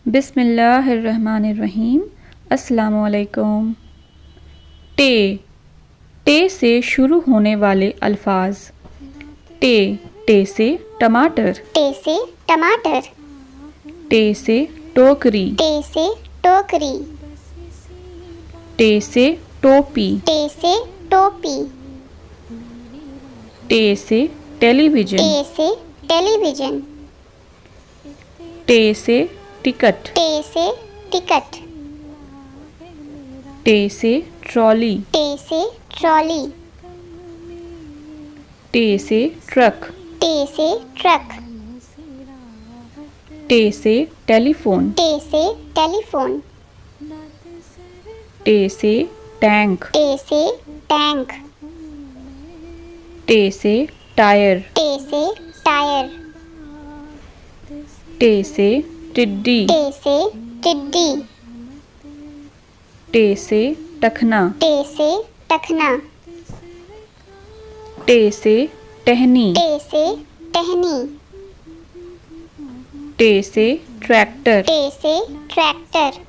बिस्मिल्लाहिर्रहमानिर्रहीम। अस्सलामुअलैकुम। टे, टे से शुरू होने वाले अल्फाज। टे, टे से टमाटर। टे से टमाटर। टे से टोकरी। टे से टोकरी। टे से टोपी। टे से टोपी। टे से टेलीविज़न। टे से टेलीविज़न। टे से टिकट। टे से टिकट। टे से ट्रॉली। टे से ट्रॉली। टे से ट्रक। टे से ट्रक। टे से टेलीफोन। टे से टेलीफोन। टे से टैंक। टे से टैंक। टे से टायर। टे से टायर। टे से टिड्डी। टे से टिड्डी। टे से टखना। टे से टखना। टे से टहनी। टे से टहनी। टे से ट्रैक्टर। टे से ट्रैक्टर।